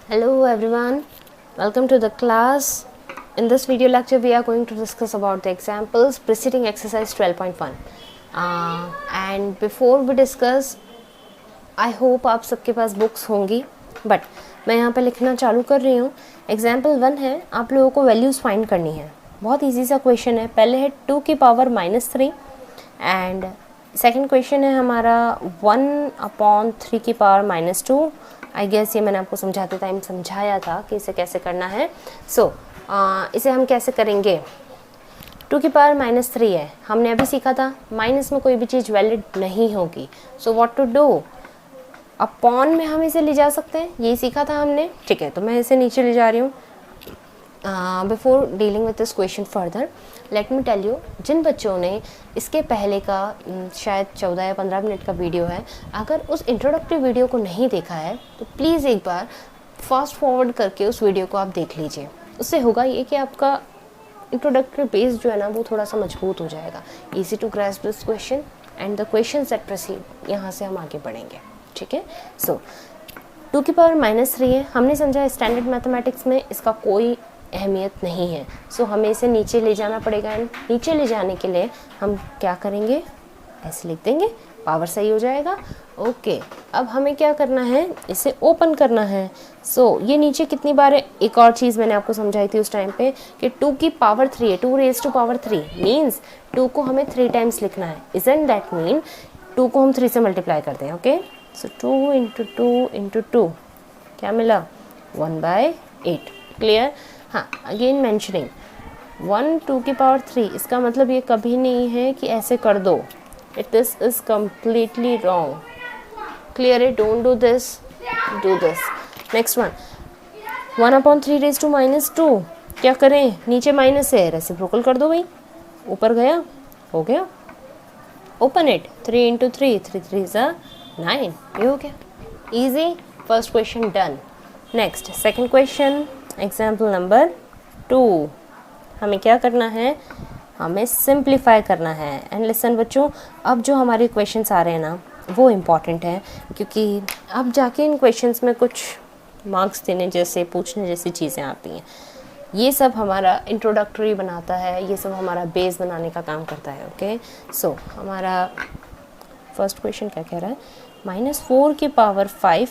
Hello everyone, welcome to the class. In this video lecture we are going to discuss about the examples preceding exercise 12.1 and before we discuss I hope आप सबके पास books होंगी but मैं यहाँ पे लिखना चालू कर रही हूँ. एग्जाम्पल 1 है, आप लोगों को वैल्यूज़ फाइंड करनी है. बहुत ईजी सा क्वेश्चन है. पहले है 2 की पावर -3 एंड सेकेंड क्वेश्चन है हमारा 1/3 की पावर -2. आई गेस ये मैंने आपको समझाते टाइम समझाया था कि इसे कैसे करना है. इसे हम कैसे करेंगे. 2 की पावर -3 है, हमने अभी सीखा था माइनस में कोई भी चीज़ वैलिड नहीं होगी. So what to do, upon में हम इसे ले जा सकते हैं, यही सीखा था हमने. ठीक है, तो मैं इसे नीचे ले जा रही हूँ. Before dealing with this question further let me tell you, जिन बच्चों ने इसके पहले का शायद 14 या 15 मिनट का वीडियो है, अगर उस इंट्रोडक्टरी वीडियो को नहीं देखा है तो प्लीज़ एक बार फास्ट फॉरवर्ड करके उस वीडियो को आप देख लीजिए. उससे होगा ये कि आपका इंट्रोडक्टरी बेस जो है ना वो थोड़ा सा मजबूत हो जाएगा. Easy to grasp this question and the question that proceed, यहाँ से हम आगे बढ़ेंगे. ठीक है. 2 की पावर -3 है, हमने समझा स्टैंडर्ड मैथमेटिक्स में इसका कोई अहमियत नहीं है. हमें इसे नीचे ले जाना पड़ेगा एंड नीचे ले जाने के लिए हम क्या करेंगे, ऐसे लिख देंगे, पावर सही हो जाएगा. ओके, अब हमें क्या करना है, इसे ओपन करना है. ये नीचे कितनी बार है, एक और चीज़ मैंने आपको समझाई थी उस टाइम पे कि 2 की पावर 3 है, 2 रेज़ टू पावर 3 मीन्स 2 को हमें 3 टाइम्स लिखना है. इजंट दैट मीन 2 को हम 3 से मल्टीप्लाई करते हैं. ओके, 2 इंटू 2 इंटू 2 क्या मिला, 1/8. क्लियर. हाँ, अगेन मैंशनिंग 1 2 की पावर 3, इसका मतलब ये कभी नहीं है कि ऐसे कर दो. This is completely wrong. Clear है, don't do this, do this. Next one 1/3 raise to -2. क्या करें, नीचे माइनस है, रेसिप्रोकल कर दो भाई. ऊपर गया, हो गया. Open it, 3 into 3 3 3 9. ये हो गया. Easy. First question done. Next second question, example number 2. हमें क्या करना है, हमें सिंप्लीफाई करना है. एंड लिसन बच्चों, अब जो हमारे क्वेश्चंस आ रहे हैं ना वो इम्पॉर्टेंट है, क्योंकि अब जाके इन क्वेश्चंस में कुछ मार्क्स देने जैसे, पूछने जैसी चीज़ें आती हैं. ये सब हमारा इंट्रोडक्टरी बनाता है, ये सब हमारा बेस बनाने का काम करता है. ओके, हमारा फर्स्ट क्वेश्चन क्या कह रहा है, -4 की पावर 5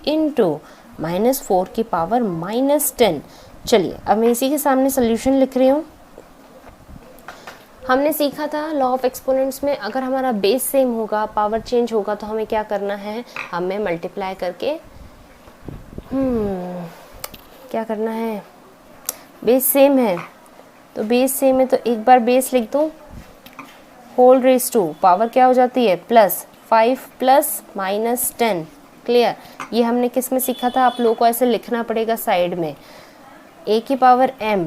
इंटू -4 की पावर -10. चलिए, अब मैं इसी के सामने सोल्यूशन लिख रही हूँ. हमने सीखा था लॉ ऑफ एक्सपोनेंट्स में, अगर हमारा बेस सेम होगा, पावर चेंज होगा, तो हमें क्या करना है, हमें मल्टीप्लाई करके क्या करना है, बेस सेम है तो बेस सेम है तो एक बार बेस लिख दूँ, होल रेज़ टू पावर क्या हो जाती है, +5 प्लस -10. क्लियर. ये हमने किस में सीखा था, आप लोगों को ऐसे लिखना पड़ेगा साइड में, a की पावर m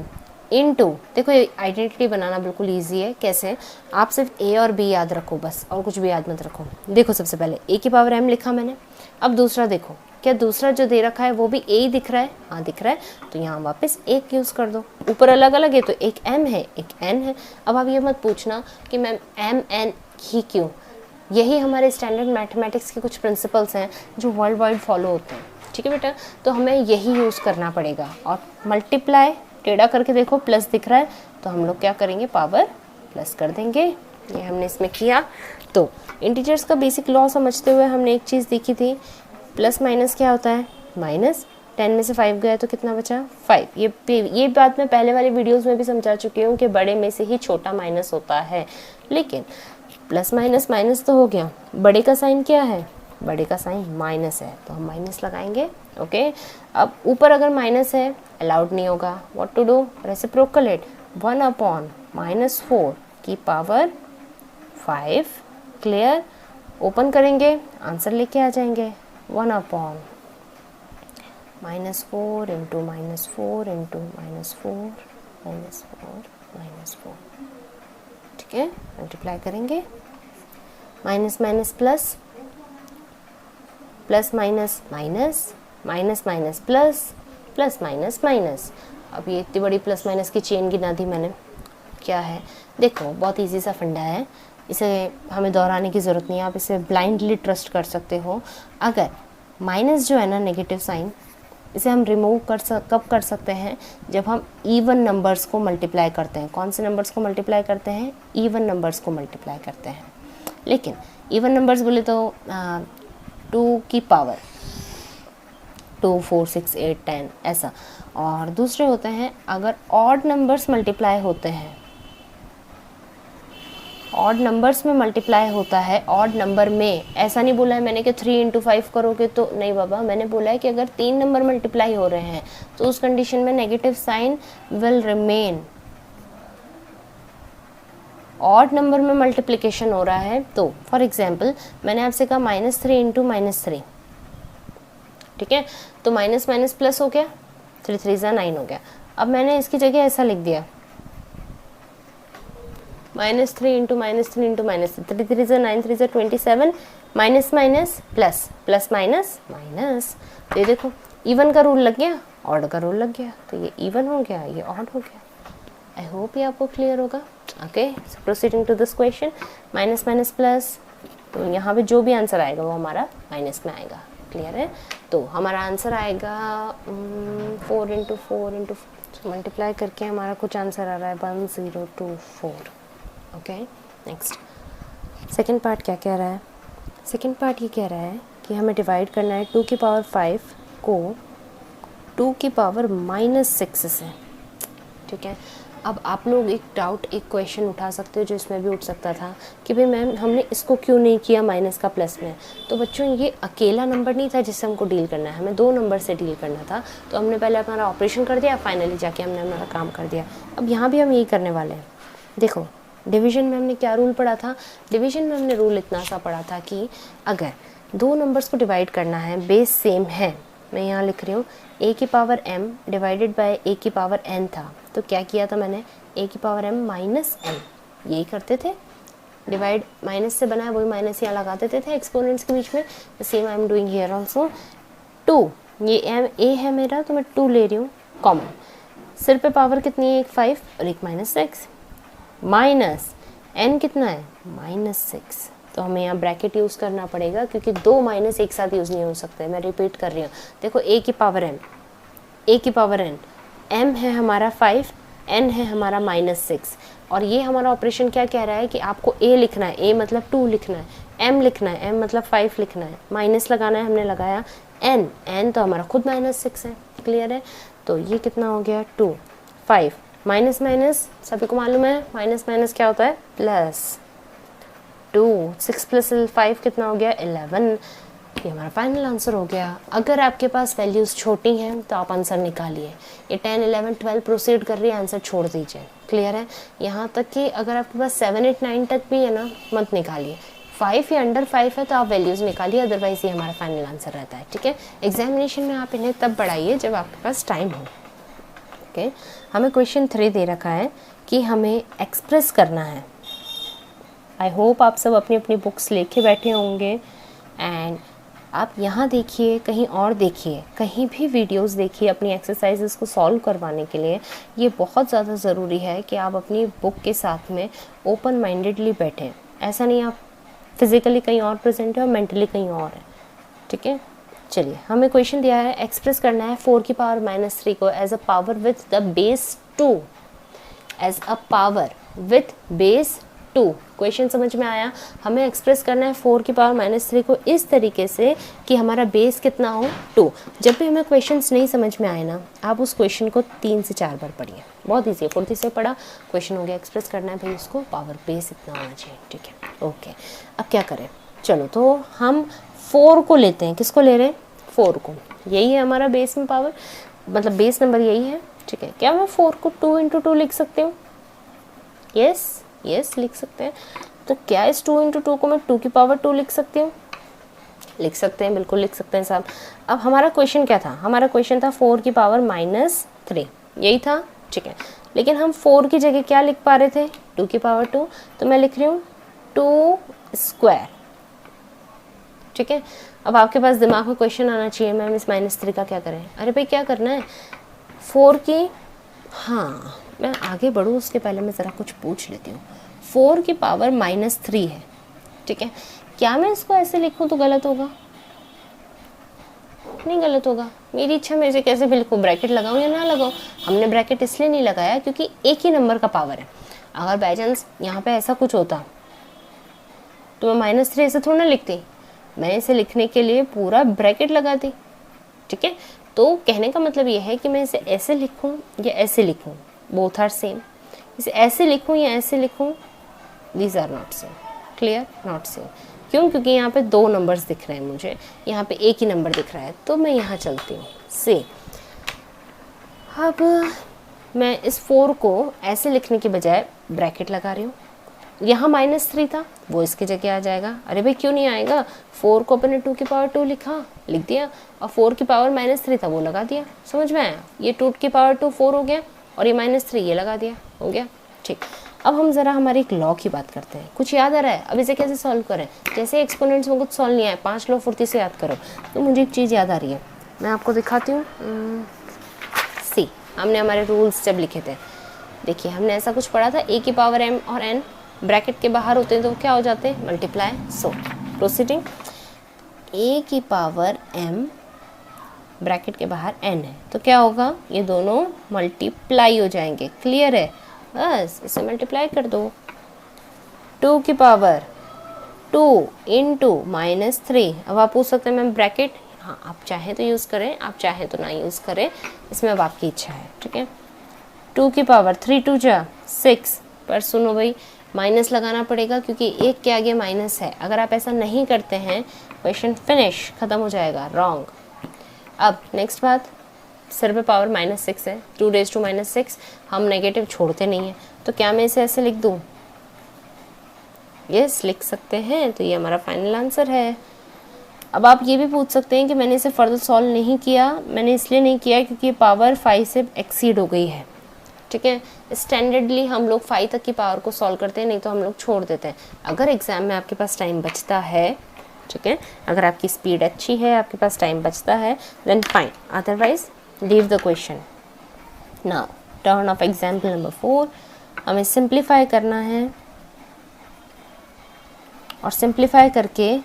इंटू, देखो ये आइडेंटिटी बनाना बिल्कुल इजी है. कैसे, आप सिर्फ a और b याद रखो बस, और कुछ भी याद मत रखो. देखो सबसे पहले a की पावर m लिखा मैंने. अब दूसरा देखो, क्या दूसरा जो दे रखा है वो भी a ही दिख रहा है, हाँ दिख रहा है, तो यहाँ वापस एक यूज़ कर दो. ऊपर अलग अलग है तो एक m है एक n है. अब आप ये मत पूछना कि मैम m n ही क्यों, यही हमारे स्टैंडर्ड मैथमेटिक्स के कुछ प्रिंसिपल्स हैं जो वर्ल्ड वाइड फॉलो होते हैं. ठीक है बेटा, तो हमें यही यूज़ करना पड़ेगा. और मल्टीप्लाई टेढ़ा करके देखो, प्लस दिख रहा है तो हम लोग क्या करेंगे, पावर प्लस कर देंगे. ये हमने इसमें किया. तो इंटीजर्स का बेसिक लॉ समझते हुए हमने एक चीज़ देखी थी, प्लस माइनस क्या होता है, माइनस. 10 में से 5 गया तो कितना बचा, 5. ये बात मैं पहले वाले वीडियोज़ में भी समझा चुकी हूँ कि बड़े में से ही छोटा माइनस होता है, लेकिन प्लस माइनस माइनस तो हो गया. बड़े का साइन क्या है, बड़े का साइन माइनस है, तो हम माइनस लगाएंगे. ओके, अब ऊपर अगर माइनस है अलाउड नहीं होगा. What to do, reciprocal it, 1/-4 की पावर 5. क्लियर. ओपन करेंगे, आंसर लेके आ जाएंगे, 1/-4 इंटू -4 इंटू -4 -4. ठीक है, मल्टीप्लाई करेंगे, minus minus plus, plus minus minus, minus minus plus, plus minus minus. अब ये इतनी बड़ी प्लस माइनस की चेन गिना दी मैंने. क्या है, देखो बहुत इजी सा फंडा है, इसे हमें दोहराने की ज़रूरत नहीं है, आप इसे ब्लाइंडली ट्रस्ट कर सकते हो. अगर माइनस जो है ना नेगेटिव साइन, इसे हम रिमूव कब कर सकते हैं, जब हम इवन नंबर्स को मल्टीप्लाई करते हैं। कौन से नंबर्स को मल्टीप्लाई करते हैं, इवन नंबर्स को मल्टीप्लाई करते हैं। लेकिन इवन नंबर्स बोले तो 2 की पावर 2, 4, 6, 8, 10 ऐसा। और दूसरे होते हैं अगर ऑड नंबर्स मल्टीप्लाई होते हैं, ऑड नंबर्स में मल्टीप्लाई होता है, ऑड नंबर में। ऐसा नहीं बोला है मैंने कि 3 × 5 करोगे तो, नहीं बाबा, मैंने बोला है कि अगर 3 नंबर मल्टीप्लाई हो रहे हैं तो उस कंडीशन में negative sign will remain. Odd number में मल्टीप्लिकेशन हो रहा है तो फॉर एग्जाम्पल मैंने आपसे कहा -3 × -3, ठीक है, तो माइनस माइनस प्लस हो गया, 3 3 9 हो गया। अब मैंने इसकी जगह ऐसा लिख दिया -3 × -3 × -3, 3 3 9, 3 27, minus minus plus, plus minus minus. तो ये देखो इवन का रूल लग गया, ऑड का रूल लग गया, तो ये इवन हो गया, ये ऑड हो गया। आई होप ये आपको क्लियर होगा। Okay, so proceeding to this question, minus minus plus, तो यहाँ पे जो भी आंसर आएगा वो हमारा माइनस में आएगा। क्लियर है? तो हमारा आंसर आएगा 4 × 4 × मल्टीप्लाई करके हमारा कुछ आंसर आ रहा है 1024। ओके, नेक्स्ट सेकेंड पार्ट क्या कह रहा है? सेकेंड पार्ट ये कह रहा है कि हमें डिवाइड करना है 2 की पावर 5 को 2 की पावर -6 से। ठीक है, अब आप लोग एक डाउट, एक क्वेश्चन उठा सकते हो जो इसमें भी उठ सकता था कि भाई मैम हमने इसको क्यों नहीं किया माइनस का प्लस में। तो बच्चों ये अकेला नंबर नहीं था जिससे हमको डील करना है, हमें 2 नंबर से डील करना था। तो हमने पहले हमारा ऑपरेशन कर दिया, फाइनली जाके हमने हमारा काम कर दिया। अब यहाँ भी हम यही करने वाले हैं। देखो डिवीज़न में हमने क्या रूल पढ़ा था? डिवीज़न में हमने रूल इतना सा पढ़ा था कि अगर 2 नंबर्स को डिवाइड करना है, बेस सेम है, मैं यहाँ लिख रही हूँ a की power m divided by a की पावर n था, तो क्या किया था मैंने, a की पावर m माइनस n, यही करते थे। डिवाइड माइनस से बना है, वही माइनस यहाँ लगा देते थे एक्सपोनेंट्स के बीच में। Same I am doing here also. 2, ये a है मेरा, तो मैं 2 ले रही हूँ कॉमन। सिर पे पावर कितनी है, एक 5 और एक -6, माइनस n कितना है, -6। तो हमें यहाँ ब्रैकेट यूज़ करना पड़ेगा क्योंकि 2 माइनस एक साथ यूज़ नहीं हो सकते। मैं रिपीट कर रही हूँ, देखो a की पावर m, a की पावर n, m है हमारा 5, n है हमारा -6। और ये हमारा ऑपरेशन क्या कह रहा है कि आपको a लिखना है, a मतलब 2 लिखना है, m लिखना है, m मतलब 5 लिखना है, माइनस लगाना है, हमने लगाया n तो हमारा खुद -6 है। क्लियर है? तो ये कितना हो गया, 2, 5, माइनस माइनस सभी को मालूम है, माइनस माइनस क्या होता है, प्लस। 2, 6 + 5 कितना हो गया, 11। ये हमारा फाइनल आंसर हो गया। अगर आपके पास वैल्यूज़ छोटी हैं तो आप आंसर निकालिए। ये 10, 11, 12 प्रोसीड कर रही है, आंसर छोड़ दीजिए। क्लियर है? यहाँ तक कि अगर आपके पास 7, 8, 9 तक भी है ना, मत निकालिए। 5 या अंडर 5 है तो आप वैल्यूज़ निकालिए, अदरवाइज़ ये हमारा फाइनल आंसर रहता है। ठीक है, एग्जामिनेशन में आप इन्हें तब बढ़ाइए जब आपके पास टाइम हो। ओके, हमें क्वेश्चन 3 दे रखा है कि हमें एक्सप्रेस करना है। आई होप आप सब अपनी अपनी बुक्स लेके बैठे होंगे एंड आप यहाँ देखिए, कहीं और देखिए, कहीं भी वीडियोस देखिए अपनी एक्सरसाइजेस को सॉल्व करवाने के लिए। ये बहुत ज़्यादा ज़रूरी है कि आप अपनी बुक के साथ में ओपन माइंडेडली बैठें। ऐसा नहीं आप फिज़िकली कहीं और प्रेजेंट है और मेंटली कहीं और है। ठीक है, चलिए हमें क्वेश्चन दिया है, एक्सप्रेस करना है 4 की पावर -3 को as a power with the base 2, as a power with base 2। Question समझ में आया? हमें एक्सप्रेस करना है 4 की पावर -3 को इस तरीके से कि हमारा बेस कितना हो, 2। जब भी हमें क्वेश्चंस नहीं समझ में आए ना, आप उस क्वेश्चन को 3 से 4 बार पढ़िए, बहुत ईजी है। फुर्ती से पढ़ा, क्वेश्चन हो गया, एक्सप्रेस करना है भाई उसको, पावर बेस इतना होना चाहिए। ठीक है, ओके। अब क्या करें, चलो तो हम 4 को लेते हैं। किसको ले रहे हैं, 4 को। यही है हमारा बेस में पावर, मतलब बेस नंबर यही है। ठीक है, क्या मैं 4 को 2 × 2 लिख सकती हूँ? यस लिख सकते हैं। तो क्या इस 2 × 2 को मैं 2 की पावर 2 लिख सकती हूँ? लिख सकते हैं, बिल्कुल लिख सकते हैं साहब। अब हमारा क्वेश्चन क्या था? हमारा क्वेश्चन था 4 की पावर -3, यही था। ठीक है, लेकिन हम 4 की जगह क्या लिख पा रहे थे, 2 की पावर 2, तो मैं लिख रही हूँ 2²। ठीक है, अब आपके पास दिमाग में क्वेश्चन आना चाहिए, मैम इस -3 का क्या करें? अरे भाई क्या करना है, 4 की, हाँ मैं आगे बढ़ूँ उसके पहले मैं ज़रा कुछ पूछ लेती हूँ। 4 की पावर -3 है। ठीक है, क्या मैं इसको ऐसे लिखूँ तो गलत होगा? नहीं गलत होगा। मेरी इच्छा मैं इसे कैसे भी लिखूँ, ब्रैकेट लगाऊँ या ना लगाऊँ। हमने ब्रैकेट इसलिए नहीं लगाया क्योंकि एक ही नंबर का पावर है। अगर बाई चांस यहाँ पे ऐसा कुछ होता तो मैं -3 ऐसे थोड़ा ना लिखती, मैं इसे लिखने के लिए पूरा ब्रैकेट लगा दी। ठीक है, तो कहने का मतलब ये है कि मैं इसे ऐसे लिखूँ या ऐसे लिखूँ, बोथ आर सेम। इसे ऐसे लिखूँ या ऐसे लिखूँ, these are not same. Clear, not same. क्यों? क्योंकि यहाँ पे 2 नंबर्स दिख रहे हैं मुझे, यहाँ पे एक ही नंबर दिख रहा है, तो मैं यहाँ चलती हूँ से। अब मैं इस 4 को ऐसे लिखने के बजाय ब्रैकेट लगा रही हूँ। यहाँ -3 था, वो इसकी जगह आ जाएगा। अरे भाई क्यों नहीं आएगा, 4 को अपने 2 की पावर 2 लिख दिया, और 4 की पावर -3 था वो लगा दिया। समझ में आया? ये 2 की पावर 2 4 हो गया, और ये -3 ये लगा दिया, हो गया। ठीक, अब हम ज़रा हमारी एक लॉ की बात करते हैं। कुछ याद आ रहा है? अब इसे कैसे सॉल्व करें? जैसे एक्सपोनेंट्स में कुछ सॉल्व नहीं आया, 5 लॉ फुर्ती से याद करो। तो मुझे एक चीज़ याद आ रही है, मैं आपको दिखाती हूँ। सी, हमने हमारे रूल्स जब लिखे थे, देखिए हमने ऐसा कुछ पढ़ा था, ए की पावर m और n ब्रैकेट के बाहर होते हैं तो क्या हो जाते हैं, मल्टीप्लाई। सो प्रोसीडिंग, a की पावर m ब्रैकेट के बाहर n है तो क्या होगा, ये दोनों मल्टीप्लाई हो जाएंगे। क्लियर है? बस इसे मल्टीप्लाई कर दो। 2 की पावर 2 इंटू -3। अब आप पूछ सकते हैं मैम ब्रैकेट, हाँ आप चाहें तो यूज़ करें, आप चाहें तो ना यूज़ करें, इसमें अब आपकी इच्छा है। ठीक है, 2 की पावर 3 2 जा 6। पर सुनो भाई, माइनस लगाना पड़ेगा क्योंकि एक के आगे माइनस है। अगर आप ऐसा नहीं करते हैं, क्वेश्चन फिनिश, ख़त्म हो जाएगा, रॉन्ग। अब नेक्स्ट बात, सिर पे पावर -6 है, 2 raised to -6। हम नेगेटिव छोड़ते नहीं हैं, तो क्या मैं इसे ऐसे लिख दूँ? यस, लिख सकते हैं। तो ये हमारा फाइनल आंसर है। अब आप ये भी पूछ सकते हैं कि मैंने इसे फर्दर सॉल्व नहीं किया। मैंने इसलिए नहीं किया क्योंकि पावर 5 से एक्सीड हो गई है। ठीक है, स्टैंडर्डली हम लोग 5 तक की पावर को सॉल्व करते हैं, नहीं तो हम लोग छोड़ देते हैं। अगर एग्ज़ाम में आपके पास टाइम बचता है, ठीक है, अगर आपकी स्पीड अच्छी है, आपके पास टाइम बचता है, then fine, otherwise leave the question. Now turn of example number 4। हमें सिंप्लीफाई करना है, और सिंप्लीफाई करके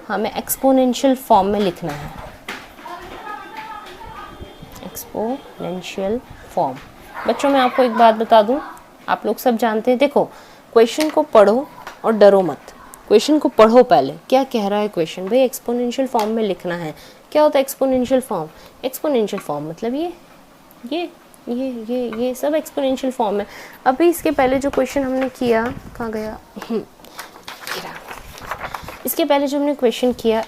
हमें एक्सपोनेंशियल फॉर्म में लिखना है। Exponential form. बच्चों मैं आपको एक बात बता दूं, आप लोग सब जानते हैं, देखो क्वेश्चन को पढ़ो और डरो मत। क्वेश्चन को पढ़ो पहले, क्या कह रहा है क्वेश्चन, भाई एक्सपोनेंशियल फॉर्म में लिखना है। क्या होता है एक्सपोनेंशियल फॉर्म? एक्सपोनेंशियल फॉर्म मतलब ये सब एक्सपोनेंशियल फॉर्म है। अभी इसके पहले जो क्वेश्चन हमने किया, कहाँ गया, इसके पहले जो हमने क्वेश्चन किया,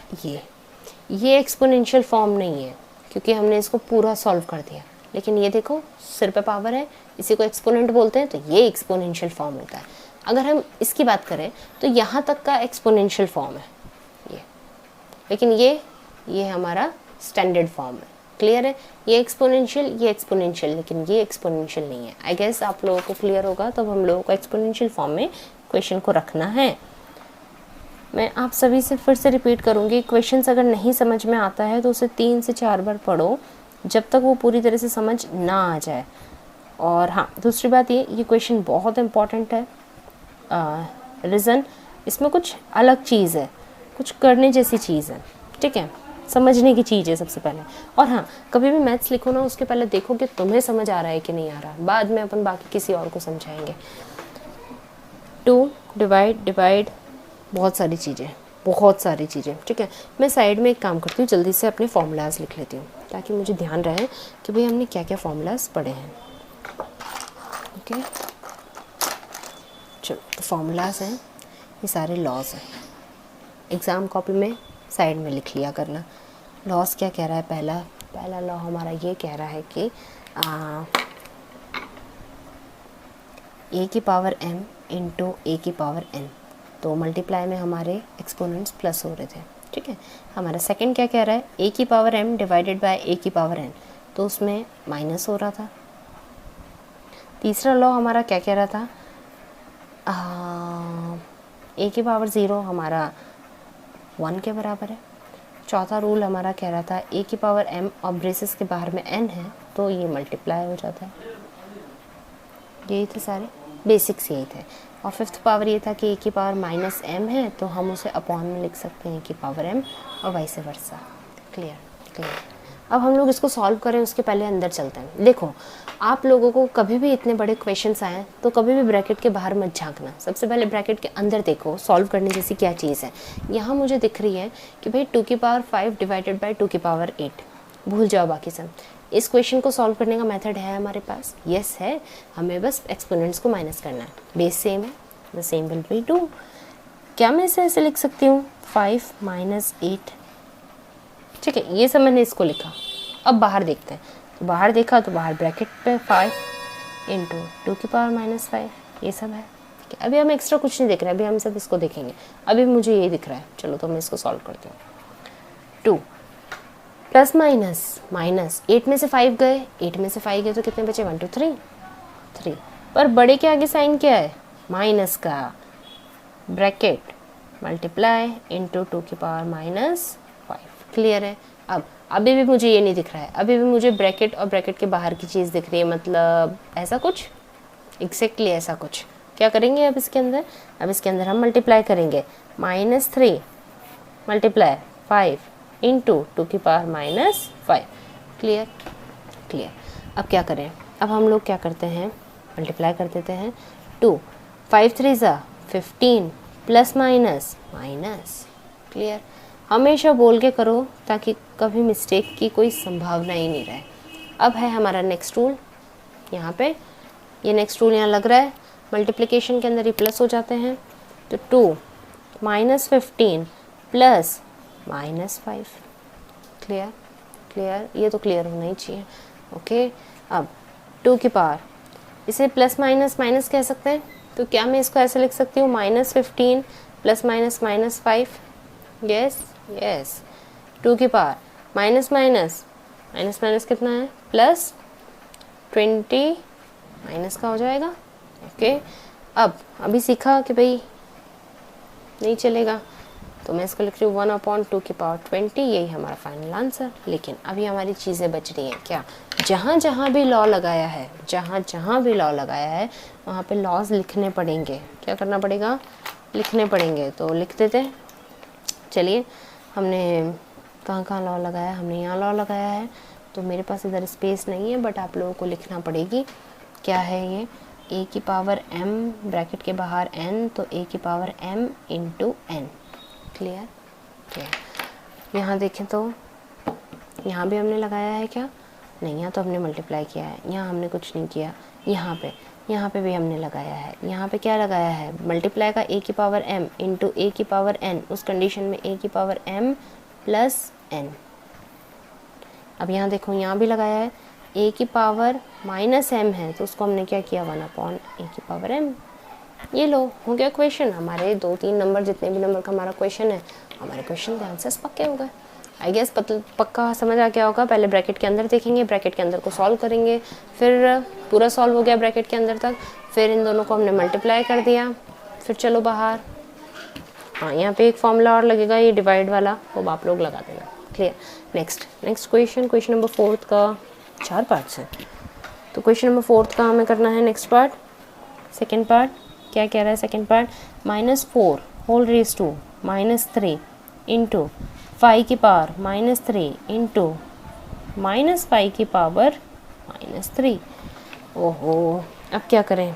ये एक्सपोनेंशियल फॉर्म नहीं है क्योंकि हमने इसको पूरा सॉल्व कर दिया। लेकिन ये देखो, सिर पे पावर है, इसी को एक्सपोनेंट बोलते हैं, तो ये एक्सपोनेंशियल फॉर्म होता है। अगर हम इसकी बात करें तो यहाँ तक का एक्सपोनेंशियल फॉर्म है ये, लेकिन ये हमारा स्टैंडर्ड फॉर्म है। क्लियर है? ये एक्सपोनेंशियल, लेकिन ये एक्सपोनेंशियल नहीं है। आई गेस आप लोगों को क्लियर होगा, तब हम लोगों को एक्सपोनेंशियल फॉर्म में क्वेश्चन को रखना है। मैं आप सभी से फिर से रिपीट करूँगी, क्वेश्चंस अगर नहीं समझ में आता है तो उसे 3 से 4 बार पढ़ो, जब तक वो पूरी तरह से समझ ना आ जाए। और हाँ, दूसरी बात ये क्वेश्चन बहुत इम्पॉर्टेंट है। रीज़न, इसमें कुछ अलग चीज़ है, कुछ करने जैसी चीज़ है। ठीक है, समझने की चीज़ है सबसे पहले। और हाँ, कभी भी मैथ्स लिखो ना, उसके पहले देखो कि तुम्हें समझ आ रहा है कि नहीं आ रहा, बाद में अपन बाकी किसी और को समझाएंगे। 2 डिवाइड बहुत सारी चीज़ें। ठीक है, मैं साइड में एक काम करती हूँ, जल्दी से अपने फॉर्मूलाज लिख लेती हूँ ताकि मुझे ध्यान रहे कि भाई हमने क्या क्या फॉर्मूलाज पढ़े हैं। ओके, चलो, तो फॉर्मूलाज हैं, ये सारे लॉज हैं। एग्ज़ाम कॉपी में साइड में लिख लिया करना। लॉज क्या कह रहा है? पहला लॉ हमारा ये कह रहा है कि ए की पावर m इंटू ए की पावर n, तो मल्टीप्लाई में हमारे एक्सपोनेंट्स प्लस हो रहे थे। ठीक है, हमारा सेकंड क्या कह रहा है? ए की पावर m डिवाइडेड बाय ए की पावर n, तो उसमें माइनस हो रहा था। तीसरा लॉ हमारा क्या कह रहा था? ए की पावर 0 हमारा 1 के बराबर है। चौथा रूल हमारा कह रहा था ए की पावर m और ब्रेसेस के बाहर में n है, तो ये मल्टीप्लाई हो जाता है। यही थे सारे बेसिक्स, यही थे। और फिफ्थ पावर ये था कि ए की पावर -m है, तो हम उसे अपॉन में लिख सकते हैं ए की पावर m, और वाइस वर्सा। Clear clear. अब हम लोग इसको सॉल्व करें उसके पहले अंदर चलते हैं। देखो, आप लोगों को कभी भी इतने बड़े क्वेश्चंस आए तो कभी भी ब्रैकेट के बाहर मत झांकना, सबसे पहले ब्रैकेट के अंदर देखो सॉल्व करने जैसी क्या चीज़ है। यहाँ मुझे दिख रही है कि भाई 2 की पावर 5 डिवाइडेड बाई 2 की पावर 8, भूल जाओ बाकी सब। इस क्वेश्चन को सॉल्व करने का मेथड है हमारे पास, यस है, हमें बस एक्सपोनेंट्स को माइनस करना है, बेस सेम है, द सेम विल बी 2। क्या मैं इसे ऐसे लिख सकती हूँ 5 माइनस 8, ठीक है, ये सब मैंने इसको लिखा। अब बाहर देखते हैं, तो बाहर देखा तो बाहर ब्रैकेट पे 5 इंटू 2 की पावर माइनस 5, ये सब है, ठीक है। अभी हम एक्स्ट्रा कुछ नहीं देख रहे हैं, अभी हम सब इसको देखेंगे। अभी मुझे ये दिख रहा है, चलो तो मैं इसको सॉल्व करती हूँ। 2 प्लस माइनस माइनस 8 में से 5 गए, 8 में से 5 गए तो कितने बचे 1 2 3, पर बड़े के आगे साइन क्या है, माइनस का, ब्रैकेट मल्टीप्लाई इंटू 2 की पावर माइनस 5, क्लियर है। अब अभी भी मुझे ये नहीं दिख रहा है, अभी भी मुझे ब्रैकेट और ब्रैकेट के बाहर की चीज़ दिख रही है, मतलब ऐसा कुछ, एग्जैक्टली ऐसा कुछ। क्या करेंगे अब इसके अंदर, अब इसके अंदर हम मल्टीप्लाई करेंगे, -3 मल्टीप्लाई 5 इंटू 2 की पावर माइनस 5, क्लियर क्लियर। अब क्या करें, अब हम लोग क्या करते हैं, मल्टीप्लाई कर देते हैं। 2 5 3 ज़ा 15 प्लस माइनस माइनस, क्लियर। हमेशा बोल के करो ताकि कभी मिस्टेक की कोई संभावना ही नहीं रहे। अब है हमारा नेक्स्ट रूल, यहाँ पे ये नेक्स्ट रूल यहाँ लग रहा है, मल्टीप्लिकेशन के अंदर ही प्लस हो जाते हैं, तो 2 minus 15 plus minus 5, clear clear, ये तो क्लियर होना ही चाहिए, ओके। अब 2 की पावर, इसे प्लस माइनस माइनस कह सकते हैं, तो क्या मैं इसको ऐसे लिख सकती हूँ -15 plus minus minus 5, yes yes. 2 की power minus minus minus minus कितना है, प्लस 20 माइनस का हो जाएगा, ओके। अब अभी सीखा कि भाई नहीं चलेगा, तो मैं इसको लिख रही हूँ 1/2 की पावर 20, यही हमारा फाइनल आंसर। लेकिन अभी हमारी चीज़ें बच रही हैं क्या, जहाँ जहाँ भी लॉ लगाया है, जहाँ जहाँ भी लॉ लगाया है वहाँ पे लॉज लिखने पड़ेंगे। क्या करना पड़ेगा, लिखने पड़ेंगे, तो लिख देते हैं। चलिए, हमने कहाँ कहाँ लॉ लगाया, हमने यहाँ लॉ लगाया है, तो मेरे पास इधर स्पेस नहीं है, बट आप लोगों को लिखना पड़ेगी। क्या है ये, a की पावर m ब्रैकेट के बाहर n, तो a की power m into n, clear clear. यहाँ देखें तो यहाँ भी हमने लगाया है क्या, नहीं, यहाँ तो हमने मल्टीप्लाई किया है, यहाँ हमने कुछ नहीं किया। यहाँ पे भी हमने लगाया है, यहाँ पे क्या लगाया है, मल्टीप्लाई का a की पावर m इंटू a की पावर n, उस कंडीशन में a की पावर m प्लस n। अब यहाँ देखो, यहाँ भी लगाया है, a की पावर माइनस m है, तो उसको हमने क्या किया, 1/a की पावर m। ये लो, हो गया क्वेश्चन। हमारे 2-3 नंबर, जितने भी नंबर का हमारा क्वेश्चन है, हमारे क्वेश्चन के आंसर्स पक्के हो गए। आई गेस पक्का समझ आ गया होगा। पहले ब्रैकेट के अंदर देखेंगे, ब्रैकेट के अंदर को सॉल्व करेंगे, फिर पूरा सॉल्व हो गया ब्रैकेट के अंदर तक, फिर इन दोनों को हमने मल्टीप्लाई कर दिया, फिर चलो बाहर। हाँ, यहाँ पे एक फॉर्मूला और लगेगा, ये डिवाइड वाला, वो आप लोग लगा देना, क्लियर। नेक्स्ट क्वेश्चन नंबर 4 का 4 पार्ट्स हैं, तो क्वेश्चन नंबर 4 का हमें करना है नेक्स्ट पार्ट, सेकेंड पार्ट। क्या कह रहा है second part, -4 whole raise to -3 into 5 की पावर -3 इंटू -5 की पावर -3। ओहो, अब क्या करें,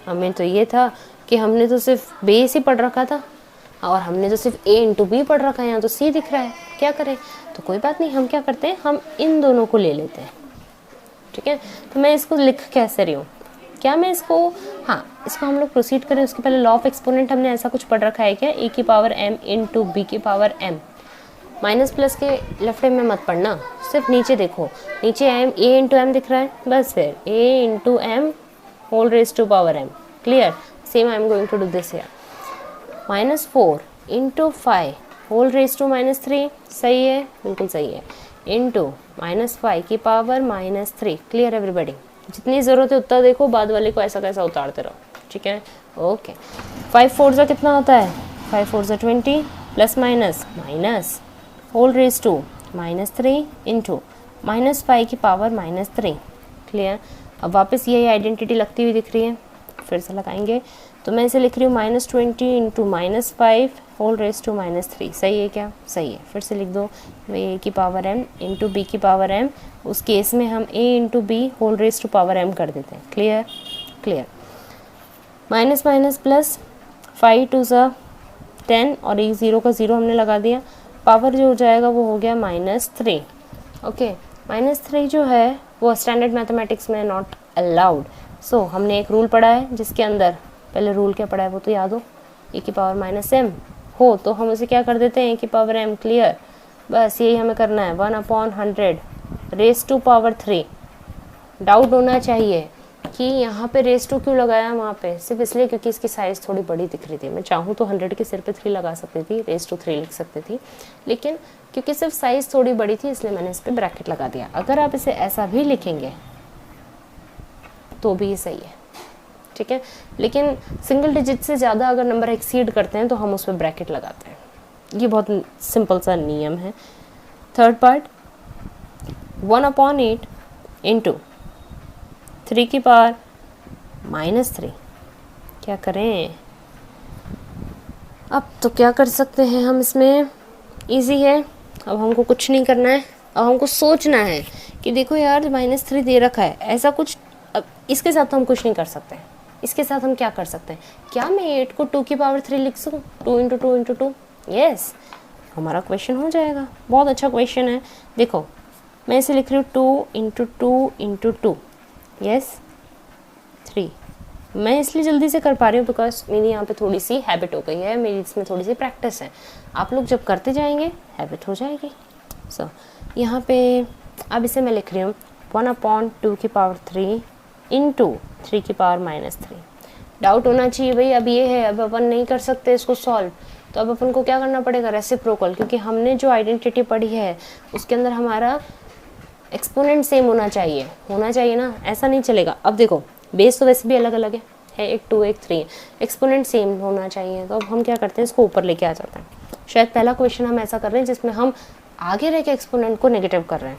हमें तो ये था कि हमने तो सिर्फ बेस ही पढ़ रखा था, और हमने तो सिर्फ a इंटू बी पढ़ रखा है, यहाँ तो c दिख रहा है। क्या करें, तो कोई बात नहीं, हम क्या करते हैं, हम इन दोनों को ले लेते हैं, ठीक है। तो मैं इसको लिख कैसे रही हूँ, क्या मैं इसको, हाँ, इसको हम लोग प्रोसीड करें उसके पहले लॉ ऑफ एक्सपोनेंट हमने ऐसा कुछ पढ़ रखा है क्या, a की पावर m इंटू बी की पावर m। माइनस प्लस के लेफ्ट में मत पढ़ना, सिर्फ नीचे देखो, नीचे m a इंटू m दिख रहा है, बस फिर a into m whole raise to power m, clear. Same I am going to do this here, -4 into 5 whole raise to -3, सही है, बिल्कुल सही है, इंटू -5 की पावर -3, क्लियर एवरीबॉडी। जितनी ज़रूरत है उतना देखो, बाद वाले को ऐसा कैसा उतारते रहो, ठीक है, ओके। 5 4 ज़ा कितना होता है, 5 4 ज़ा 20 plus minus minus whole raise to -3 into -5 की पावर -3, क्लियर। अब वापस यही आइडेंटिटी लगती हुई दिख रही है, फिर से लगाएंगे, तो मैं इसे लिख रही हूँ -20 इंटू -5 होल रेस टू -3, सही है क्या? सही है। फिर से लिख दो a की पावर m इंटू बी की पावर m। उस केस में हम a into b whole raise to power m कर देते हैं। Clear? Clear. Minus minus plus, 5 2 सा 10 और एक 0 का 0 हमने लगा दिया। पावर जो हो जाएगा वो हो गया -3। ओके, -3 जो है वो स्टैंडर्ड मैथमेटिक्स में नॉट अलाउड। सो हमने एक रूल पढ़ा है जिसके अंदर, पहले रूल क्या पढ़ा है वो तो याद हो, ए की पावर -m हो तो हम उसे क्या कर देते हैं, ए की पावर m। क्लियर? बस यही हमें करना है, 1/100 रेस टू पावर 3। डाउट होना चाहिए कि यहाँ पे रेस टू क्यों लगाया वहाँ पे, सिर्फ इसलिए क्योंकि इसकी साइज़ थोड़ी बड़ी दिख रही थी। मैं चाहूँ तो 100 के सिर पे 3 लगा सकती थी, रेस टू 3 लिख सकती थी, लेकिन क्योंकि सिर्फ साइज़ थोड़ी बड़ी थी इसलिए मैंने इस पर ब्रैकेट लगा दिया। अगर आप इसे ऐसा भी लिखेंगे तो भी सही है, ठीक है। लेकिन सिंगल डिजिट से ज़्यादा अगर नंबर एक्सीड करते हैं तो हम उस पर ब्रैकेट लगाते हैं। ये बहुत सिंपल सा नियम है। थर्ड पार्ट, 1/8 इंटू 3 की पावर -3। क्या करें अब? तो क्या कर सकते हैं हम इसमें? इजी है। अब हमको कुछ नहीं करना है, अब हमको सोचना है कि देखो यार -3 दे रखा है, ऐसा कुछ। अब इसके साथ तो हम कुछ नहीं कर सकते। इसके साथ हम क्या कर सकते हैं? क्या मैं 8 को 2 की पावर 3 लिख सकूँ? 2 इंटू 2 इंटू 2, यस, हमारा क्वेश्चन हो जाएगा। बहुत अच्छा क्वेश्चन है। देखो मैं इसे लिख रही हूँ 2 इंटू 2 इंटू 2, यस 3। मैं इसलिए जल्दी से कर पा रही हूँ बिकॉज मेरी यहाँ पे थोड़ी सी हैबिट हो गई है, मेरी इसमें थोड़ी सी प्रैक्टिस है। आप लोग जब करते जाएंगे हैबिट हो जाएगी। सो यहाँ पे अब इसे मैं लिख रही हूँ 1/2 की पावर 3 इंटू 3 की पावर -3। डाउट होना चाहिए भाई, अब ये है, अब अपन नहीं कर सकते इसको सॉल्व, तो अब अपन को क्या करना पड़ेगा? रेसिप्रोकल, क्योंकि हमने जो आइडेंटिटी पढ़ी है उसके अंदर हमारा एक्सपोनेंट सेम होना चाहिए ना, ऐसा नहीं चलेगा। अब देखो बेस तो वैसे भी अलग अलग है, एक 2 एक 3, एक्सपोनेंट सेम होना चाहिए। तो अब हम क्या करते हैं, इसको ऊपर लेके आ जाते हैं। शायद पहला क्वेश्चन हम ऐसा कर रहे हैं जिसमें हम आगे रह के एक्सपोनेंट को नेगेटिव कर रहे हैं,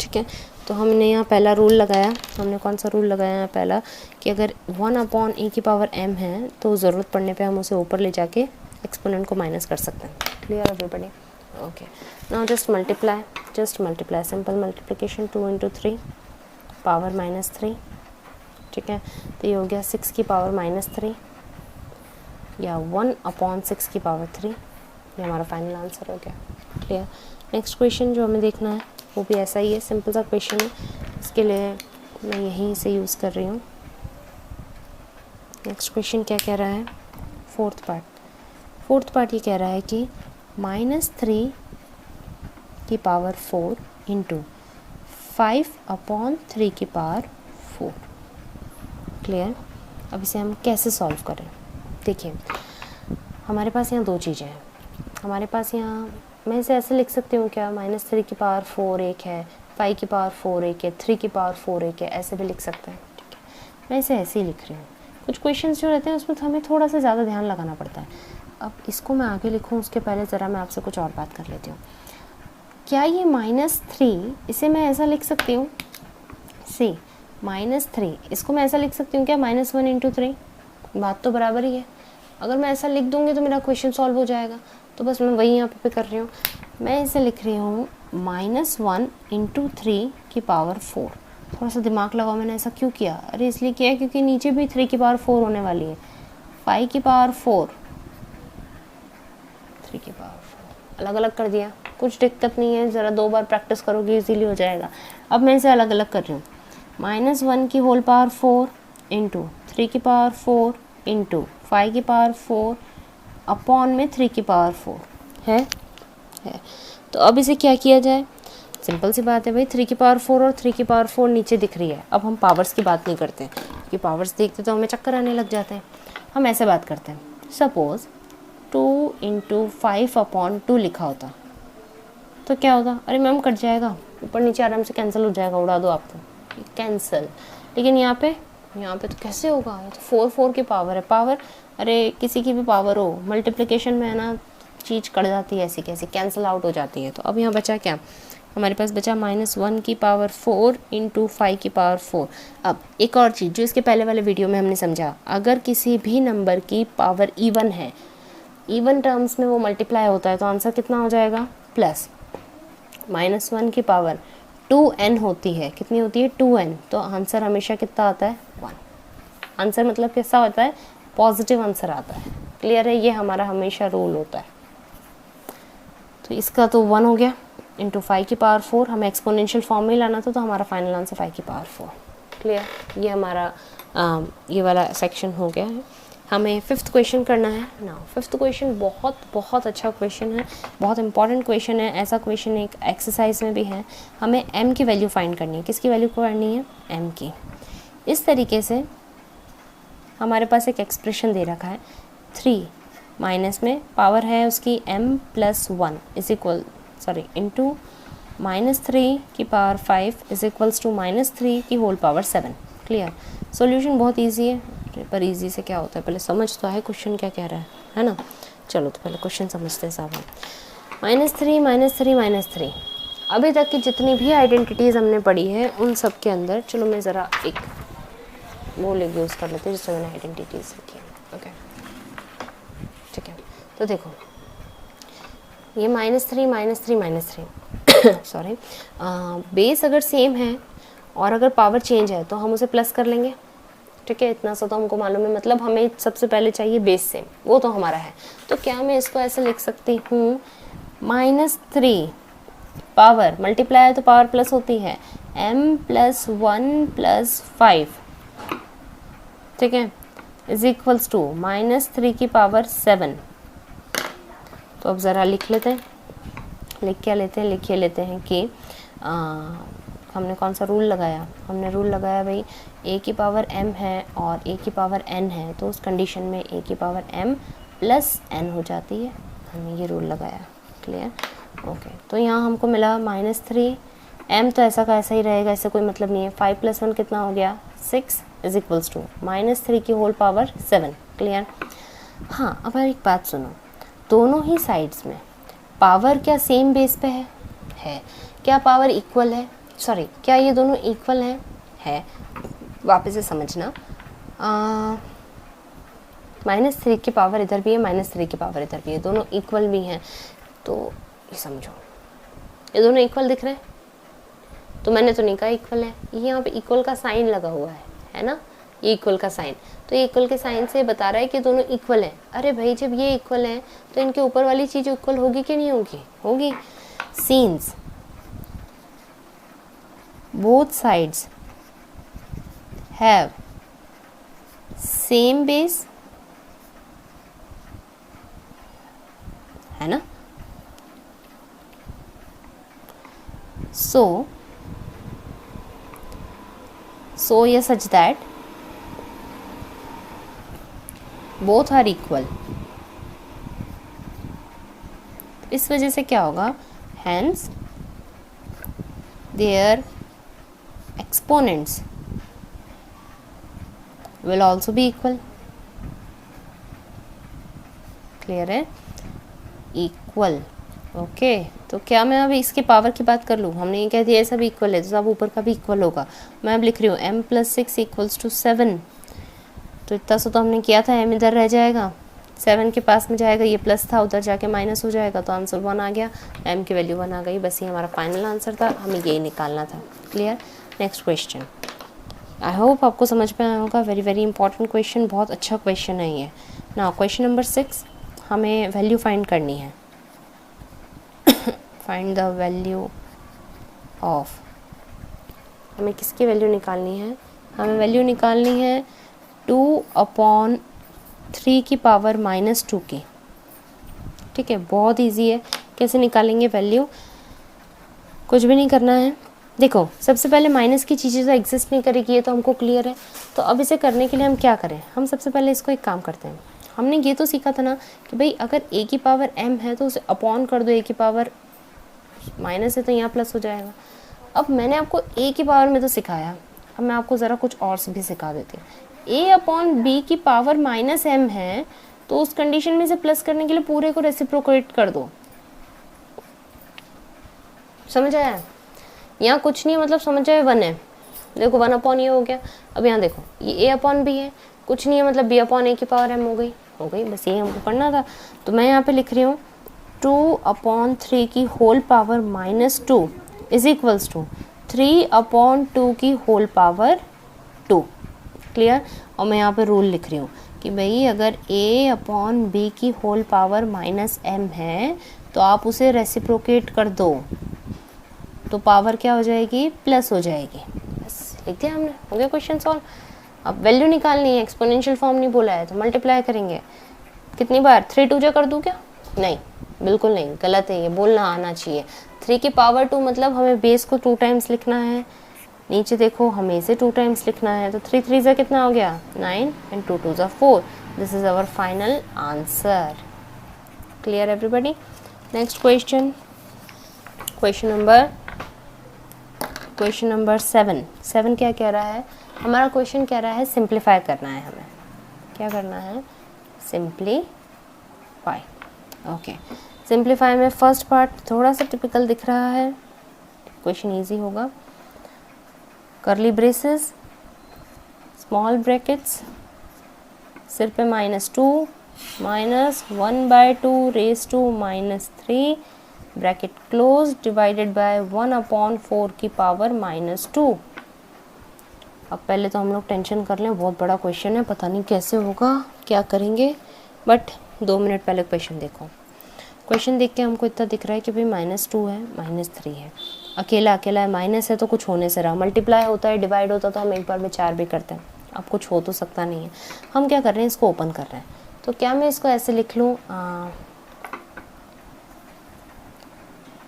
ठीक है। तो हमने यहाँ पहला रूल लगाया, हमने कौन सा रूल लगाया यहाँ पहला, कि अगर 1/e की पावर m है तो ज़रूरत पड़ने पे हम उसे ऊपर ले जाके एक्सपोनेंट को माइनस कर सकते हैं। Clear everybody? Okay, now just multiply, simple multiplication, 2 into 3 power -3, ठीक है। तो ये हो गया 6 की पावर -3 या 1/6 की पावर 3। ये हमारा फाइनल आंसर हो गया। क्लियर? नेक्स्ट क्वेश्चन जो हमें देखना है वो भी ऐसा ही है, सिंपल सा क्वेश्चन है। इसके लिए मैं यहीं से यूज़ कर रही हूँ। नेक्स्ट क्वेश्चन क्या कह रहा है? फोर्थ पार्ट ये कह रहा है कि -3 की पावर 4 इंटू 5/3 की पावर 4। क्लियर? अब इसे हम कैसे सॉल्व करें? देखिए हमारे पास यहाँ दो चीज़ें हैं। हमारे पास यहाँ, मैं इसे ऐसे लिख सकती हूँ क्या, -3 की पावर 4 एक है, 5 की पावर 4 एक है, 3 की पावर 4 एक है, ऐसे भी लिख सकते हैं, ठीक है। मैं इसे ऐसे ही लिख रही हूँ। कुछ क्वेश्चंस जो रहते हैं उसमें तो हमें थोड़ा सा ज़्यादा ध्यान लगाना पड़ता है। अब इसको मैं आगे लिखूँ उसके पहले ज़रा मैं आपसे कुछ और बात कर लेती हूँ। क्या ये -3, इसे मैं ऐसा लिख सकती हूँ, सी -3, इसको मैं ऐसा लिख सकती हूँ क्या, -1 इंटू 3? बात तो बराबर ही है। अगर मैं ऐसा लिख दूँगी तो मेरा क्वेश्चन सॉल्व हो जाएगा। तो बस मैं वही यहाँ पे कर रही हूँ। मैं इसे लिख रही हूँ -1 इंटू 3 की पावर 4। थोड़ा सा दिमाग लगाओ, मैंने ऐसा क्यों किया? अरे इसलिए किया क्योंकि नीचे भी 3 की पावर 4 होने वाली है। 5 की पावर 4, 3 की पावर 4 अलग अलग कर दिया, कुछ दिक्कत नहीं है, ज़रा 2 बार प्रैक्टिस करोगे इजीली हो जाएगा। अब मैं इसे अलग अलग कर रही हूँ। -1 की होल पावर 4 इंटू 3 की पावर 4 इंटू 5 की पावर 4 अपॉन में 3 की पावर 4 है। तो अब इसे क्या किया जाए? सिंपल सी बात है भाई, 3 की पावर 4 और 3 की पावर 4 नीचे दिख रही है। अब हम पावर्स की बात नहीं करते हैं क्योंकि पावर्स देखते तो हमें चक्कर आने लग जाते हैं। हम ऐसे बात करते हैं, सपोज़ 2 इंटू 5/2 लिखा होता तो क्या होता? अरे मैम कट जाएगा, ऊपर नीचे आराम से कैंसिल हो जाएगा, उड़ा दो आप तो कैंसिल। लेकिन यहाँ पे तो कैसे होगा? ये तो 4 की पावर है। पावर, अरे किसी की भी पावर हो, मल्टीप्लिकेशन में है ना, चीज़ कट जाती है ऐसी कैसी, कैंसिल आउट हो जाती है। तो अब यहाँ बचा क्या? हमारे पास बचा -1 की पावर 4 इंटू 5 की पावर 4। अब एक और चीज़ जो इसके पहले वाले वीडियो में हमने समझा, अगर किसी भी नंबर की पावर इवन है, इवन टर्म्स में वो मल्टीप्लाई होता है, तो आंसर कितना हो जाएगा प्लस। -1 की पावर 2n होती है, कितनी होती है 2n, तो आंसर हमेशा कितना आता है 1। आंसर मतलब कैसा होता है, पॉजिटिव आंसर आता है। क्लियर है, ये हमारा हमेशा रूल होता है। तो इसका तो 1 हो गया इंटू 5 की पावर 4, हमें एक्सपोनेंशियल फॉर्म में लाना था, तो हमारा फाइनल आंसर 5 की पावर 4। क्लियर, ये हमारा ये वाला सेक्शन हो गया है। हमें 5th क्वेश्चन करना है ना। 5th क्वेश्चन बहुत बहुत अच्छा क्वेश्चन है, बहुत इंपॉर्टेंट क्वेश्चन है। ऐसा क्वेश्चन एक एक्सरसाइज में भी है। हमें m की वैल्यू फाइंड करनी है। किसकी वैल्यू करनी है, m की। इस तरीके से हमारे पास एक एक्सप्रेशन दे रखा है, 3 माइनस में पावर है उसकी m+1 इज इक्वल इंटू -3 की पावर 5 इज इक्वल्स टू -3 की होल पावर 7। क्लियर, सॉल्यूशन बहुत इजी है, पर इजी से क्या होता है, पहले समझ तो है क्वेश्चन क्या कह रहा है ना। चलो तो पहले क्वेश्चन समझते हैं साहब। -3 -3 -3, अभी तक की जितनी भी आइडेंटिटीज़ हमने पढ़ी है उन सब के अंदर, चलो मैं ज़रा एक वो ले यूज़ कर लेते हैं जिससे मैंने आइडेंटिटीज़ लिखी है। ओके ठीक है, तो देखो ये -3 सॉरी, बेस अगर सेम है और अगर पावर चेंज है तो हम उसे प्लस कर लेंगे। ठीक है, इतना सा तो हमको मालूम है, मतलब हमें सबसे पहले चाहिए बेस सेम, वो तो हमारा है। तो क्या मैं इसको ऐसे लिख सकती हूँ, -3 पावर मल्टीप्लाई है तो पावर प्लस होती है, m+1+5, ठीक है, इज इक्वल्स टू -3 की पावर 7। तो अब ज़रा लिख लेते हैं, लिख लेते हैं कि हमने कौन सा रूल लगाया, हमने रूल लगाया भाई a की पावर m है और a की पावर n है, तो उस कंडीशन में a की पावर m प्लस n हो जाती है, हमने ये रूल लगाया। Clear, okay. तो यहाँ हमको मिला -3, m तो ऐसा का ऐसा ही रहेगा, इससे कोई मतलब नहीं है। 5 + 1 कितना हो गया 6 इज इक्वल्स टू -3 की होल पावर 7। क्लियर, हाँ अब एक बात सुनो, दोनों ही साइड्स में पावर क्या सेम बेस पे है? क्या पावर इक्वल है? सॉरी, क्या ये दोनों इक्वल हैं? है। वापस से समझना, -3 की पावर इधर भी है, -3 की पावर इधर भी है, दोनों इक्वल भी हैं। तो ये समझो, ये दोनों इक्वल दिख रहे हैं, तो मैंने तो नहीं कहा इक्वल है, ये यहाँ पे इक्वल का साइन लगा हुआ है ना, ये इक्वल का साइन, तो ये इक्वल के साइन से बता रहा है कि दोनों इक्वल हैं। अरे भाई जब ये इक्वल हैं तो इनके ऊपर वाली चीज़ इक्वल होगी कि नहीं होगी? होगी। Scenes both sides have same base, है ना, so ये such that both are equal। इस वजह से क्या होगा, hence their exponents will also be equal। Clear है, इक्वल। ओके, तो क्या मैं अब इसके पावर की बात कर लूँ? हमने ये कह दिया सब इक्वल है, तो सब ऊपर का भी इक्वल होगा। मैं अब लिख रही हूँ m+6 = 7, तो इतना सा तो हमने किया था, m इधर रह जाएगा, 7 के पास में जाएगा, ये प्लस था उधर जाके माइनस हो जाएगा, तो आंसर 1 आ गया, m की वैल्यू 1 आ गई। बस ये हमारा फाइनल आंसर था, हमें यही निकालना था। Clear, next question. I hope आपको समझ में आया होगा, वेरी वेरी इंपॉर्टेंट क्वेश्चन, बहुत अच्छा क्वेश्चन है ये ना। क्वेश्चन नंबर 6, हमें वैल्यू फाइंड करनी है। फाइंड द वैल्यू ऑफ, हमें किसकी वैल्यू निकालनी है? हमें वैल्यू निकालनी है 2/3 की पावर -2 की। ठीक है, बहुत इजी है। कैसे निकालेंगे वैल्यू? कुछ भी नहीं करना है। देखो, सबसे पहले माइनस की चीज़ें तो एग्जिस्ट नहीं करेगी, ये तो हमको क्लियर है। तो अब इसे करने के लिए हम क्या करें? हम सबसे पहले इसको एक काम करते हैं। हमने ये तो सीखा था ना कि भाई अगर a की पावर m है तो उसे अपॉन कर दो, a की पावर माइनस है तो यहाँ प्लस हो जाएगा। अब मैंने आपको a की पावर में तो सिखाया, अब मैं आपको ज़रा कुछ और भी सिखा देती हूँ। a/b की पावर -m है, तो उस कंडीशन में से प्लस करने के लिए पूरे को रेसिप्रोकेट कर दो। समझ आया? यहाँ कुछ नहीं है मतलब समझ आए 1 है, देखो 1 अपॉन ये हो गया। अब यहाँ देखो ये ए अपॉन बी है, कुछ नहीं है मतलब बी अपॉन ए की पावर एम हो गई, बस ये हमको पढ़ना था। तो मैं यहाँ पे लिख रही हूँ 2/3 की whole power -2 is equals to 3/2 की होल पावर 2। क्लियर? और मैं यहाँ पे रूल लिख रही हूँ कि भाई अगर a अपॉन बी की होल पावर -m है तो आप उसे रेसिप्रोकेट कर दो तो पावर क्या हो जाएगी, प्लस हो जाएगी। बस लिख दिया हमने, हो गया क्वेश्चन सॉल्व। अब वैल्यू निकालनी है, एक्सपोनेंशियल फॉर्म नहीं बोला है तो मल्टीप्लाई करेंगे। कितनी बार, 3 2 जा कर दूँ क्या? नहीं, बिल्कुल नहीं, गलत है, ये बोलना आना चाहिए। 3 की पावर 2 मतलब हमें बेस को 2 टाइम्स लिखना है, नीचे देखो हमें इसे 2 टाइम्स लिखना है, तो 3 3 कितना हो गया 9 and 2 2 4। This is our final answer. Clear everybody? Next question, question number 7 क्या कह रहा है हमारा क्वेश्चन? कह रहा है सिंप्लीफाई करना है हमें। क्या करना है? सिंप्लीफाई। ओके, सिंप्लीफाई में फर्स्ट पार्ट थोड़ा सा टिपिकल दिख रहा है, क्वेश्चन इजी होगा। कर्ली ब्रेसेस, स्मॉल ब्रैकेट्स, सिर पे -2 -1/2 raise to -3 bracket close divided by 1/4 की पावर -2। अब पहले तो हम लोग टेंशन कर लें, बहुत बड़ा क्वेश्चन है, पता नहीं कैसे होगा, क्या करेंगे, बट 2 मिनट पहले क्वेश्चन देखो। क्वेश्चन देख के हमको इतना दिख रहा है कि भाई -2 है, -3 है, अकेला अकेला है, माइनस है तो कुछ होने से रहा, मल्टीप्लाई होता है, डिवाइड होता तो हम एक बार में 4 भी करते हैं, अब कुछ हो तो सकता नहीं है। हम क्या कर रहे हैं, इसको ओपन कर रहे हैं। तो क्या मैं इसको ऐसे लिख लूँ,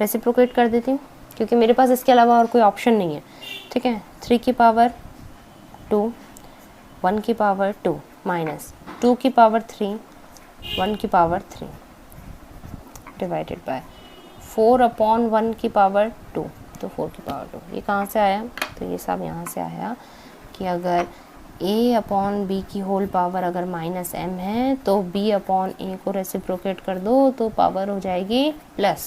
रेसिप्रोकेट कर देती हूँ क्योंकि मेरे पास इसके अलावा और कोई ऑप्शन नहीं है। ठीक है, 3 की पावर 2, 1 की पावर 2 माइनस 2 की पावर 3, 1 की पावर 3 डिवाइडेड बाय 4/1 की पावर 2, तो 4 की पावर 2। ये कहाँ से आया? तो ये सब यहाँ से आया कि अगर a अपॉन बी की होल पावर अगर -m है तो b अपॉन a को रेसिप्रोकेट कर दो तो पावर हो जाएगी प्लस।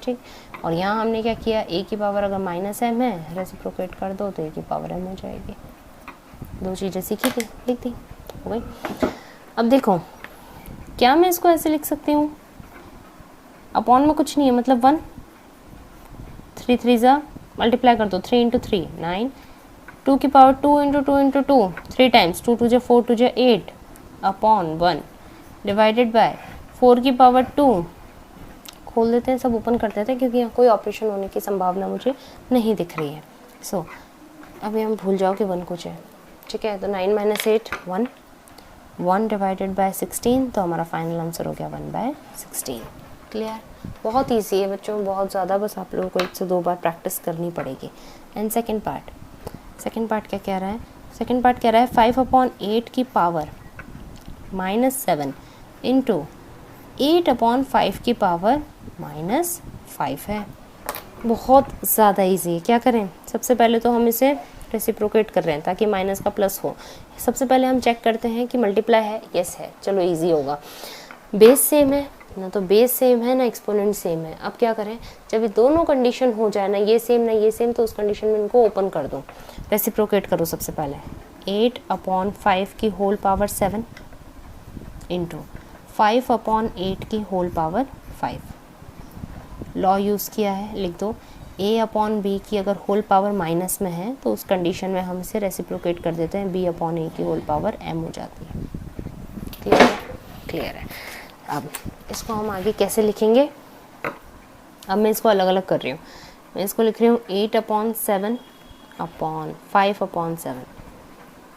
ठीक, और यहाँ हमने क्या किया, a की पावर अगर -m है रेसिप्रोकेट कर दो तो a की पावर m हो जाएगी। 2 चीज़ें सीखी थी, लिख दी, हो गई। अब देखो क्या मैं इसको ऐसे लिख सकती हूँ, अपॉन में कुछ नहीं है मतलब 1, 3 3 मल्टीप्लाई कर दो, 3 × 3 9, 2 की पावर 2 × 2 × 2 3 टाइम्स, 2 2 जा 4 2 जा 8 अपॉन 1 डिवाइडेड बाय 4 की पावर 2। खोल देते हैं, सब ओपन कर देते हैं क्योंकि यहाँ कोई ऑपरेशन होने की संभावना मुझे नहीं दिख रही है। सो अभी हम भूल जाओ कि 1 कुछ है। ठीक है, तो 9 - 8 1, 1 डिवाइडेड बाय 16, तो हमारा फाइनल आंसर हो गया 1/16। क्लियर? बहुत ईजी है बच्चों, बहुत ज़्यादा, बस आप लोगों को 1 से 2 बार प्रैक्टिस करनी पड़ेगी। एंड सेकेंड पार्ट क्या कह रहा है? सेकेंड पार्ट कह रहा है 5/8 की पावर -7 इंटू 8/5 की पावर -5 है। बहुत ज़्यादा ईजी है। क्या करें, सबसे पहले तो हम इसे रेसिप्रोकेट कर रहे हैं ताकि माइनस का प्लस हो। सबसे पहले हम चेक करते हैं कि मल्टीप्लाई है, यस है, चलो इजी होगा। बेस सेम है ना, तो बेस सेम है ना एक्सपोनेंट सेम है। अब क्या करें, जब ये दोनों कंडीशन हो जाए ना ये सेम ना ये सेम, तो उस कंडीशन में इनको ओपन कर दो, रेसिप्रोकेट करो। सबसे पहले 8/5 की होल पावर 7 इंटू 5/8 की होल पावर 5। लॉ यूज़ किया है, लिख दो। a/b की अगर होल पावर माइनस में है तो उस कंडीशन में हम इसे रेसिप्रोकेट कर देते हैं, b/a की होल पावर m हो जाती है। क्लियर है? क्लियर है। अब इसको हम आगे कैसे लिखेंगे, अब मैं इसको अलग अलग कर रही हूँ। मैं इसको लिख रही हूँ 8/7 अपॉन 5/7,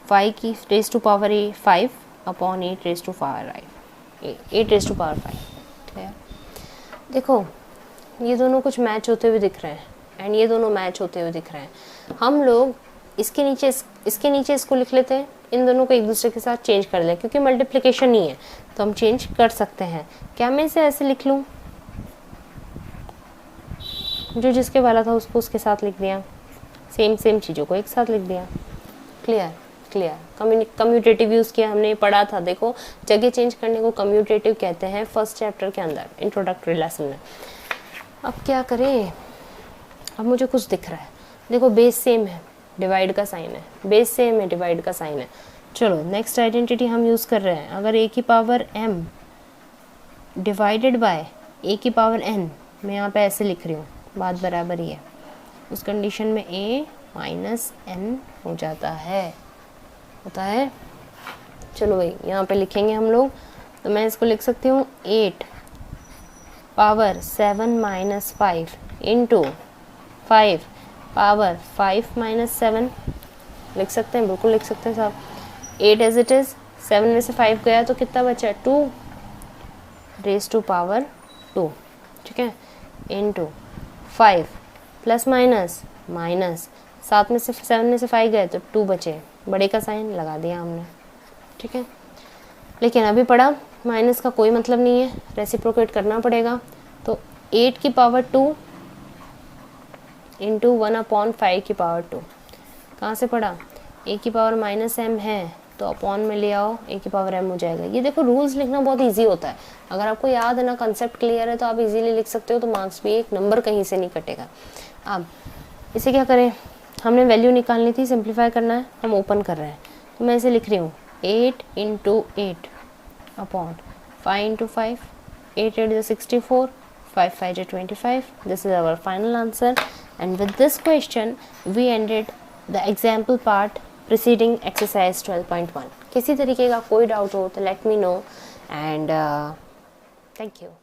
5 की raise to power 5 upon 8 raise to power 8 raise to power 5। Clear? देखो ये दोनों कुछ मैच होते हुए दिख रहे हैं एंड ये दोनों मैच होते हुए दिख रहे हैं। हम लोग इसके नीचे इसको लिख लेते हैं, इन दोनों को एक दूसरे के साथ चेंज कर लें क्योंकि मल्टीप्लिकेशन नहीं है तो हम चेंज कर सकते हैं। क्या मैं इसे ऐसे लिख लूँ, जो जिसके वाला था उसको उसके साथ लिख दिया, सेम चीज़ों को एक साथ लिख दिया। क्लियर? कम्यूटेटिव यूज़ किया, हमने पढ़ा था, देखो जगह चेंज करने को कम्यूटेटिव कहते हैं फर्स्ट चैप्टर के अंदर इंट्रोडक्टरी लेसन में। अब क्या करें, अब मुझे कुछ दिख रहा है, देखो बेस सेम है, डिवाइड का साइन है, बेस सेम है, डिवाइड का साइन है। चलो नेक्स्ट आइडेंटिटी हम यूज़ कर रहे हैं, अगर a की power m divided by a की पावर n, मैं यहाँ पे ऐसे लिख रही हूँ, बात बराबर ही है, उस कंडीशन में a माइनस n हो जाता है, होता है। चलो भाई यहाँ पे लिखेंगे हम लोग, तो मैं इसको लिख सकती हूँ 8 power 7 minus 5 into 5 power 5 minus 7, लिख सकते हैं, बिल्कुल लिख सकते हैं साहब। 8 एज इट इज़, 7 में से 5 गया तो कितना बचा, 2 रेज टू पावर 2, ठीक है, इंटू 5 प्लस माइनस माइनस, 7 में से 7 में से 5 गए तो 2 बचे, बड़े का साइन लगा दिया हमने, ठीक है। लेकिन अभी पढ़ा माइनस का कोई मतलब नहीं है, रेसिप्रोकेट करना पड़ेगा, तो 8 की पावर 2 इंटू 1/5 की पावर 2, कहाँ से पढ़ा, a की पावर माइनस m है तो अपॉन में ले आओ, a की पावर m हो जाएगा। ये देखो रूल्स लिखना बहुत इजी होता है, अगर आपको याद है ना, कंसेप्ट क्लियर है तो आप इजीली लिख सकते हो, तो मार्क्स भी एक नंबर कहीं से नहीं कटेगा। अब इसे क्या करें, हमने वैल्यू निकालनी थी, सिंप्लीफाई करना है, हम ओपन कर रहे हैं, तो मैं इसे लिख रही हूँ 8 into 8 upon 5 into 5, 8 8 is 64, 5 5 is 25. This is our final answer, and with this question we ended the example part preceding exercise 12.1. किसी तरीके का कोई डाउट हो तो let me know, and thank you.